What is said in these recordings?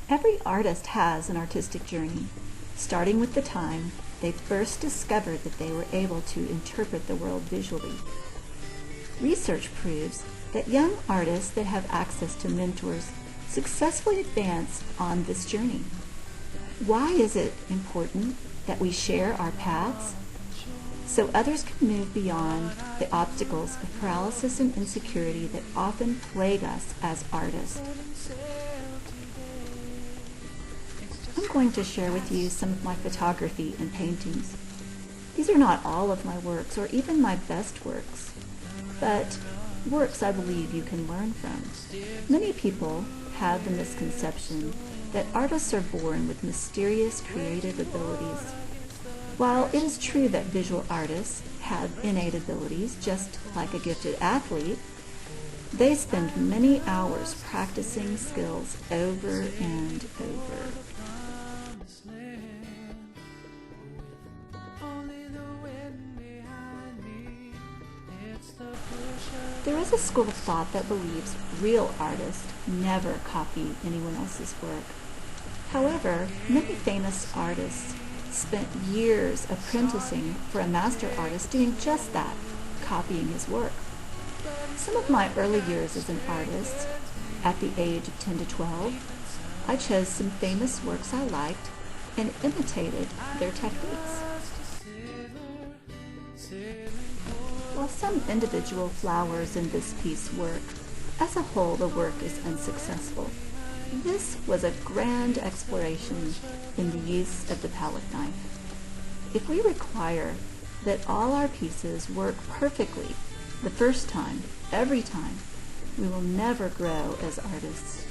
Every artist has an artistic journey, starting with the time they first discovered that they were able to interpret the world visually. Research proves that young artists that have access to mentors successfully advance on this journey. Why is it important that we share our paths? So others can move beyond the obstacles of paralysis and insecurity that often plague us as artists. I'm going to share with you some of my photography and paintings. These are not all of my works or even my best works, but works I believe you can learn from. Many people have the misconception that artists are born with mysterious creative abilities. While it is true that visual artists have innate abilities, just like a gifted athlete, they spend many hours practicing skills over and over. There is a school of thought that believes real artists never copy anyone else's work. However, many famous artists spent years apprenticing for a master artist doing just that, copying his work. Some of my early years as an artist, at the age of 10 to 12, I chose some famous works I liked and imitated their techniques. While some individual flowers in this piece work, as a whole the work is unsuccessful. This was a grand exploration in the use of the palette knife. If we require that all our pieces work perfectly the first time, every time, we will never grow as artists.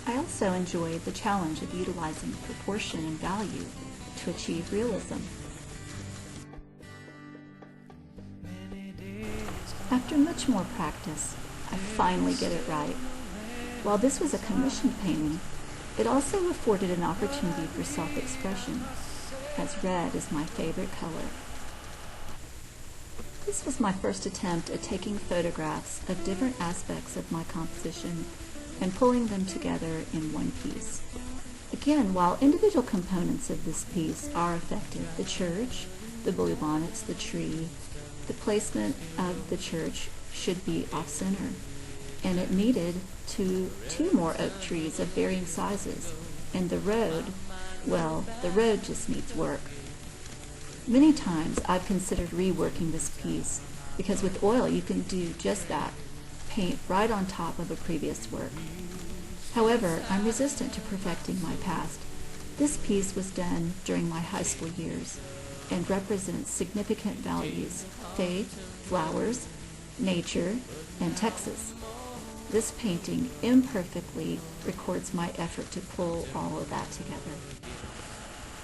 I also enjoyed the challenge of utilizing proportion and value to achieve realism. After much more practice, I finally get it right. While this was a commissioned painting, it also afforded an opportunity for self-expression, as red is my favorite color. This was my first attempt at taking photographs of different aspects of my composition and pulling them together in one piece. Again, while individual components of this piece are effective, the church, the bluebonnets, the tree, the placement of the church should be off-center, and it needed two more oak trees of varying sizes, and the road, well, the road just needs work. Many times I've considered reworking this piece, because with oil you can do just that, paint right on top of a previous work. However, I'm resistant to perfecting my past. This piece was done during my high school years and represents significant values: faith, flowers, nature, and Texas. This painting imperfectly records my effort to pull all of that together.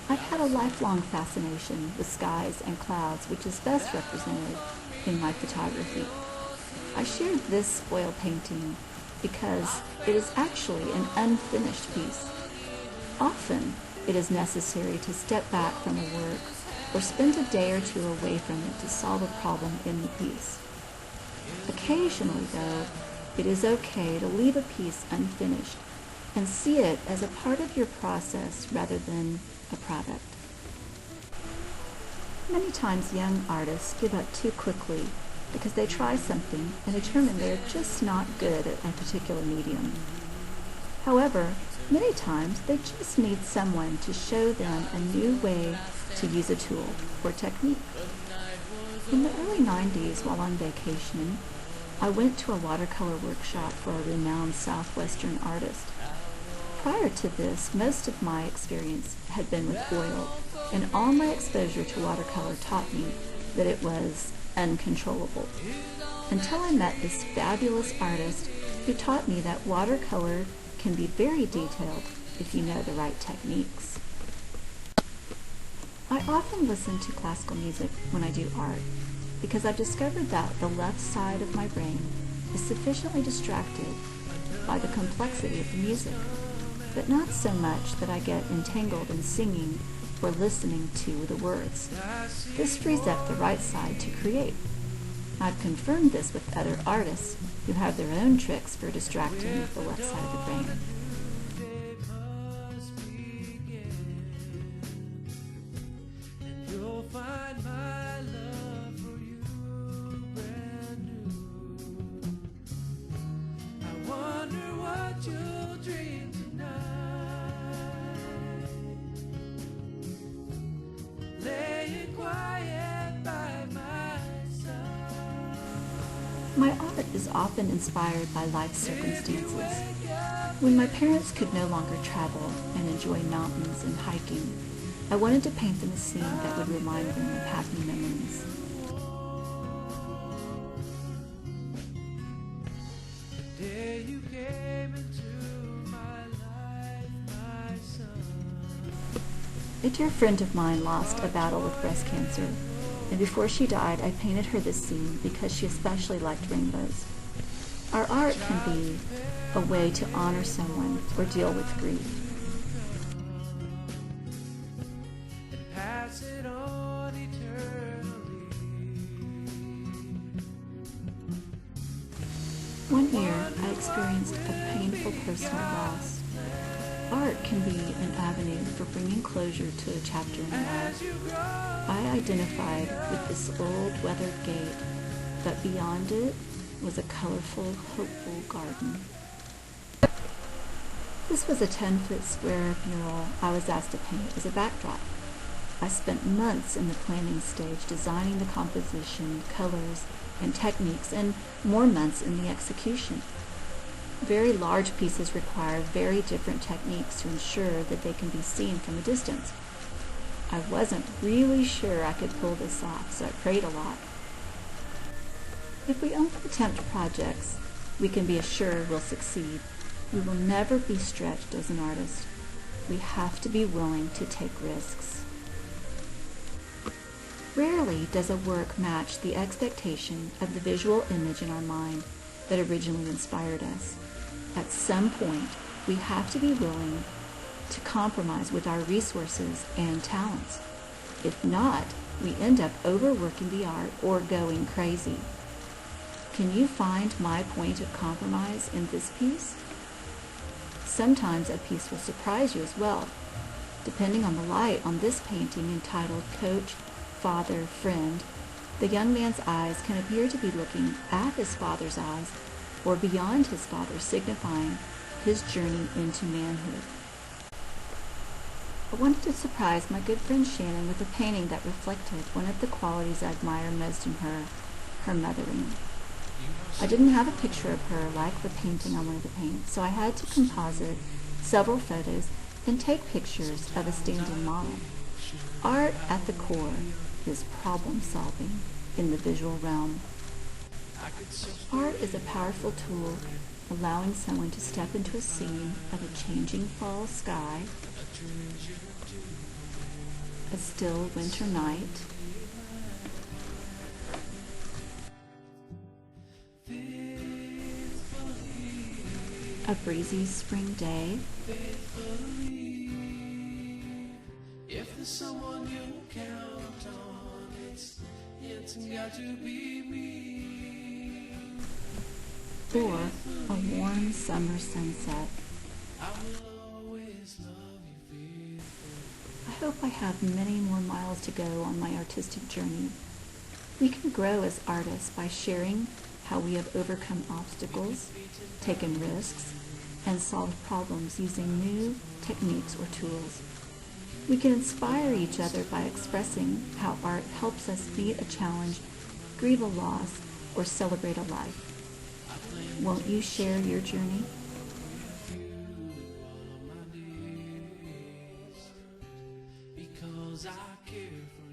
I've had a lifelong fascination with skies and clouds, which is best represented in my photography. I shared this oil painting because it is actually an unfinished piece. Often, it is necessary to step back from a work or spend a day or two away from it to solve a problem in the piece. Occasionally, though, it is okay to leave a piece unfinished and see it as a part of your process rather than a product. Many times young artists give up too quickly because they try something and determine they're just not good at a particular medium. However, many times they just need someone to show them a new way to use a tool or technique. In the early 90s, while on vacation, I went to a watercolor workshop for a renowned Southwestern artist. Prior to this, most of my experience had been with oil, and all my exposure to watercolor taught me that it was uncontrollable. Until I met this fabulous artist who taught me that watercolor can be very detailed if you know the right techniques. I often listen to classical music when I do art, because I've discovered that the left side of my brain is sufficiently distracted by the complexity of the music, but not so much that I get entangled in singing or listening to the words. This frees up the right side to create. I've confirmed this with other artists who have their own tricks for distracting the left side of the brain. My art is often inspired by life circumstances. When my parents could no longer travel and enjoy mountains and hiking, I wanted to paint them a scene that would remind them of happy memories. A dear friend of mine lost a battle with breast cancer, and before she died, I painted her this scene because she especially liked rainbows. Our art can be a way to honor someone or deal with grief. One year, I experienced a painful personal loss. Art can be an avenue for bringing closure to a chapter in life. I identified with this old weathered gate, but beyond it was a colorful, hopeful garden. This was a 10-foot square mural I was asked to paint as a backdrop. I spent months in the planning stage designing the composition, colors, and techniques, and more months in the execution. Very large pieces require very different techniques to ensure that they can be seen from a distance. I wasn't really sure I could pull this off, so I prayed a lot. If we only attempt projects we can be assured will succeed, we will never be stretched as an artist. We have to be willing to take risks. Rarely does a work match the expectation of the visual image in our mind that originally inspired us. At some point, we have to be willing to compromise with our resources and talents. If not, we end up overworking the art or going crazy. Can you find my point of compromise in this piece? Sometimes a piece will surprise you as well. Depending on the light on this painting entitled Coach, Father, Friend, the young man's eyes can appear to be looking at his father's eyes or beyond his father, signifying his journey into manhood. I wanted to surprise my good friend Shannon with a painting that reflected one of the qualities I admire most in her, her mothering. I didn't have a picture of her like the painting I wanted to paint, so I had to composite several photos and take pictures of a stand-in model. Art at the core is problem solving in the visual realm. Art is a powerful tool allowing someone to step into a scene of a changing fall sky, a still winter night, a breezy spring day, if there's someone you count on, it's got to be me. Or a warm summer sunset. I hope I have many more miles to go on my artistic journey. We can grow as artists by sharing how we have overcome obstacles, taken risks, and solved problems using new techniques or tools. We can inspire each other by expressing how art helps us meet a challenge, grieve a loss, or celebrate a life. Won't you share your journey? Because I care for